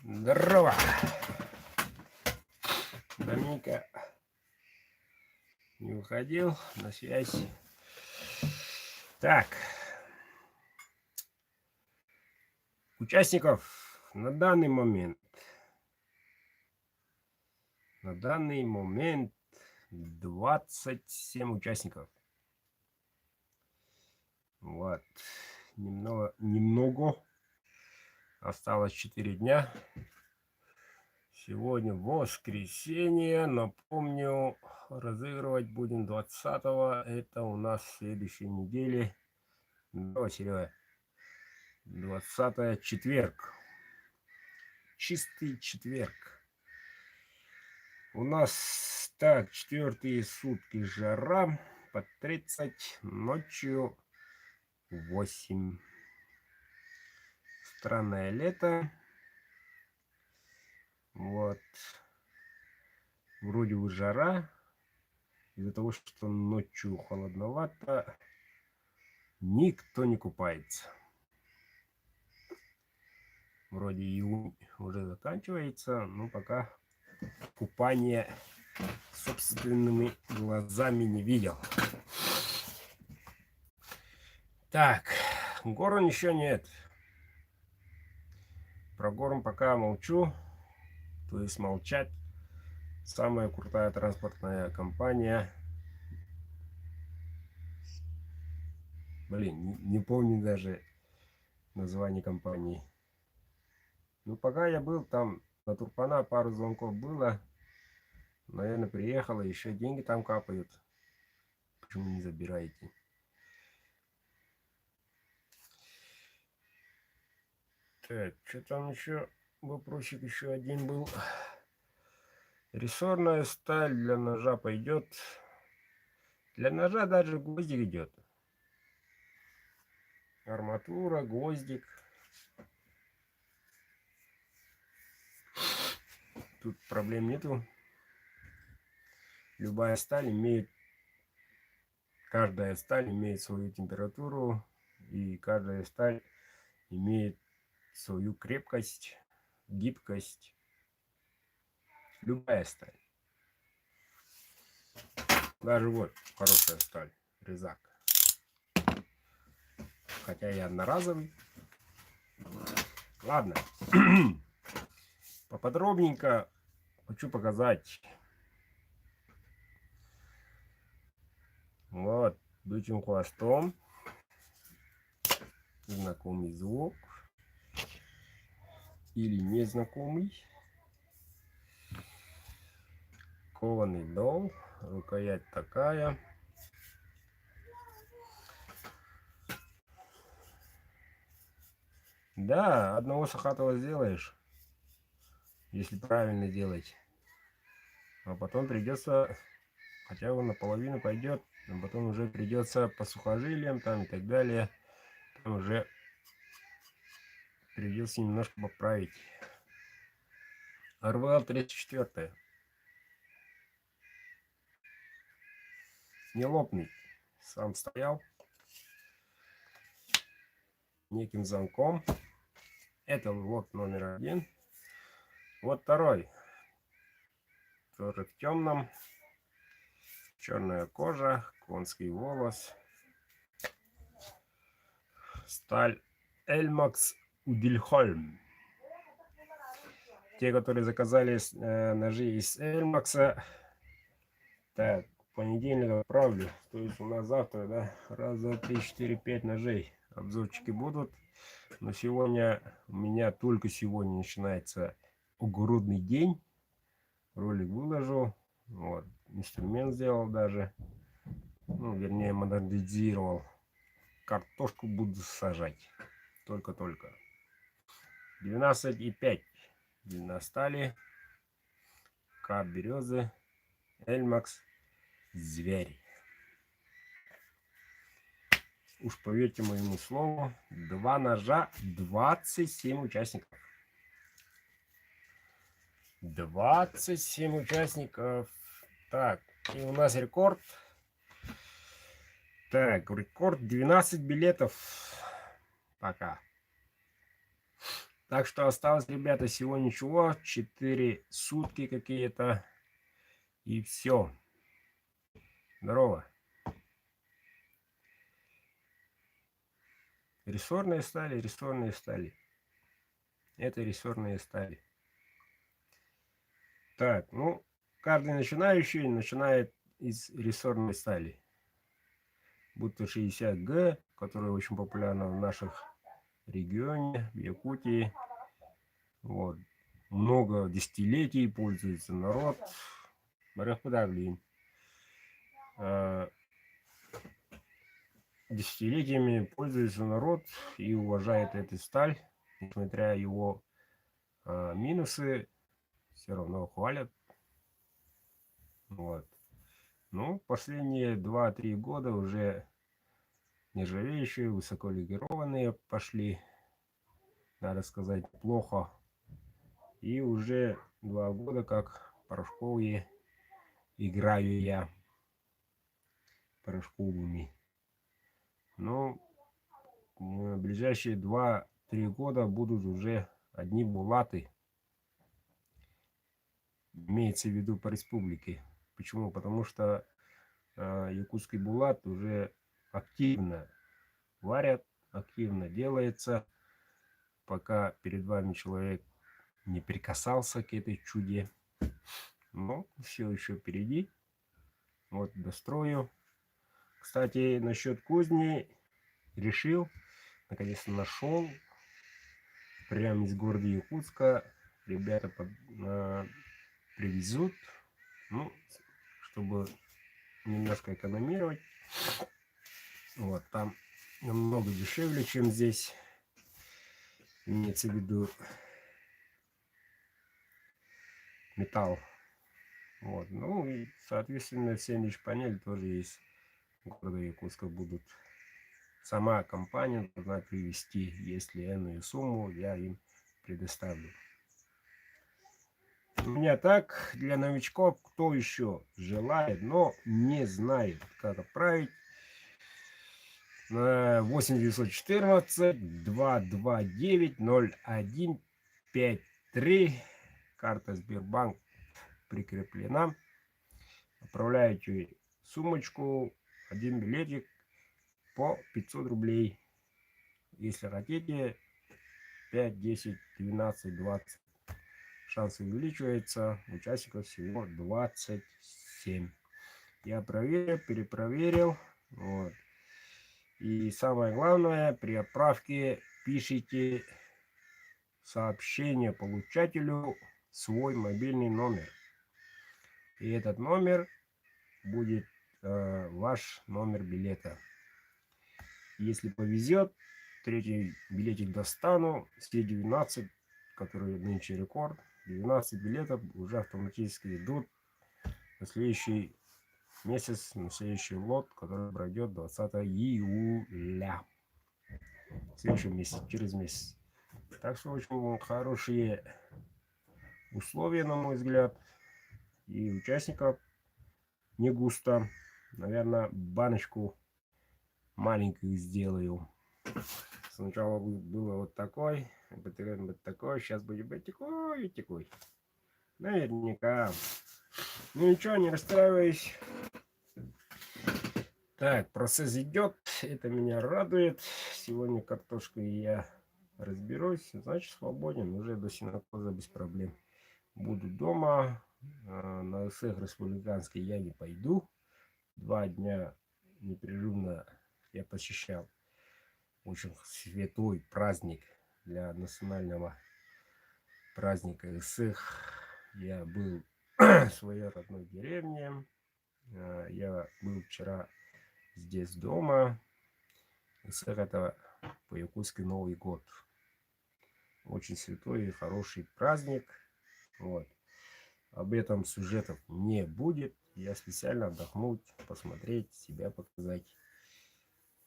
Здорово! Доминика не уходил на связь. Так. Участников на данный момент 27 участников. Вот. Немного. Осталось 4 дня. Сегодня воскресенье. Напомню, разыгрывать будем 20-го. Это у нас в следующей неделе. Да, Серега. 20 четверг. Чистый четверг. У нас так, 4-е сутки жара под 30, ночью 8. Странное лето. Вот. Вроде бы жара. Из-за того, что ночью холодновато, никто не купается. Вроде июнь уже заканчивается, но пока купание собственными глазами не видел. Так, горн еще нет. Про горн пока молчу, то есть молчать. Самая крутая транспортная компания. Блин, не помню даже название компании. Ну, пока я был там, на Турпана пару звонков было. Наверное, приехала, еще деньги там капают. Почему не забираете? Так, что там еще? Вопросик еще один был. Рессорная сталь для ножа пойдет. Для ножа даже гвоздик идет. Арматура, гвоздик. Тут проблем нету. Любая сталь имеет... Каждая сталь имеет свою температуру. И каждая сталь имеет свою крепкость, гибкость. Любая сталь. Даже вот хорошая сталь, резак. Хотя и одноразовый. Ладно. Поподробненько хочу показать. Вот, бычьим хвостом. Знакомый звук. Или незнакомый. Кованый дол. Рукоять такая. Да, одного сахатого сделаешь. Если правильно делать. А потом придется, хотя он наполовину пойдет, а потом уже придется по сухожилиям там и так далее. Там уже придется немножко поправить. РВЛ 34. Не лопнет. Сам стоял. Неким замком. Это лот номер 1. Вот второй. Тоже в темном. Черная кожа, конский волос. Сталь Эльмакс Удильхольм. Те, которые заказали ножи из Эльмакса, так, в понедельник отправлю. То есть у нас завтра, да, раз, два, три, четыре, 5 ножей. Обзорчики будут. Но сегодня, у меня только сегодня начинается огородный день. Ролик выложу. Вот, инструмент сделал даже. Ну, вернее, модернизировал. Картошку буду сажать. Только-только. 12,5 длина стали. К березы. Эльмакс. Зверь. Уж поверьте моему слову. 2 ножа, 27 участников. 27 участников. Так, и у нас рекорд. Так, рекорд 12 билетов. Пока. Так что осталось, ребята, всего ничего. 4 сутки какие-то. И все. Здорово. Рессорные стали, рессорные стали. Это рессорные стали. Так, ну, каждый начинающий начинает из рессорной стали. Будто 60Г, которая очень популярна в наших регионе, в Якутии. Вот. Много десятилетий пользуется народ. Барахпадаглин. Десятилетиями пользуется народ и уважает эту сталь. Несмотря его минусы, все равно хвалят. Вот. Ну, последние 2-3 года уже нержавеющие, высоколегированные пошли, надо сказать, плохо. И уже 2 года как порошковые играю я порошковыми. Но в ближайшие 2-3 года будут уже одни булаты. Имеется в виду по республике. Почему? Потому что якутский булат уже активно варят, активно делается. Пока перед вами человек не прикасался к этой чуде. Но все еще впереди. Вот дострою. Кстати, насчет кузни решил, наконец-то нашел. Прямо из города Якутска ребята привезут. Ну, чтобы немножко экономировать. Вот, там намного дешевле, чем здесь. Имеется в виду металл. Вот, ну и, соответственно, все панель тоже есть в городе Якутска будут. Сама компания должна привезти, если энную сумму я им предоставлю. У меня так, для новичков, кто еще желает, но не знает, как отправить, 8 914 229 0153, карта Сбербанк прикреплена. Отправляете сумочку, один билетик по 500 рублей. Если хотите, 5, 10, 12, 20. Шанс увеличивается. Участников всего 27. Я проверил, перепроверил. Вот. И самое главное, при отправке пишите сообщение получателю свой мобильный номер. И этот номер будет ваш номер билета. Если повезет, третий билетик достану. Все 19, которые нынче рекорд, 12 билетов уже автоматически идут на следующий месяц, на следующий лот, который пройдет 20 июля. В следующем месяце, через месяц. Так что очень хорошие условия, на мой взгляд. И участников не густо. Наверное, баночку маленькую сделаю. Сначала было вот такой, потом вот такой, сейчас будет быть такой и такой. Наверняка. Ну ничего, не расстраиваюсь. Так, процесс идет, это меня радует. Сегодня картошкой я разберусь, значит свободен, уже до синокоза без проблем. Буду дома, на СЭХ республиканской я не пойду. 2 дня непрерывно я посещал очень святой праздник для национального праздника СЭХ. Я был в своей родной деревне. Я был вчера здесь дома. СЭХ это по-якутски Новый год. Очень святой и хороший праздник. Вот. Об этом сюжетов не будет. Я специально отдохнуть, посмотреть, себя показать.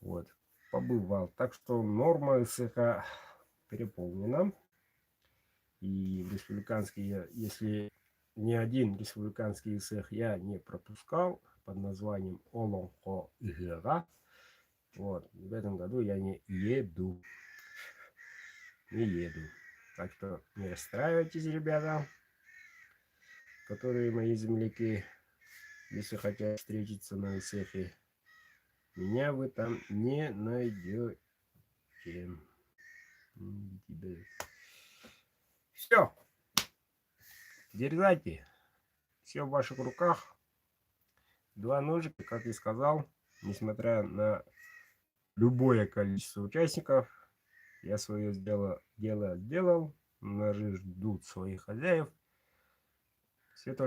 Вот. Побывал. Так что норма СХ переполнена. И в республиканский, если ни один республиканский СХ я не пропускал под названием Олонхо Игера. Вот. В этом году я не еду. Не еду. Так что не расстраивайтесь, ребята, которые мои земляки, если хотят встретиться на цехе. Меня вы там не найдете. Все, дерзайте. Все в ваших руках. 2 ножика, как и сказал, несмотря на любое количество участников, я свое дело сделал. Ножи ждут своих хозяев. Все только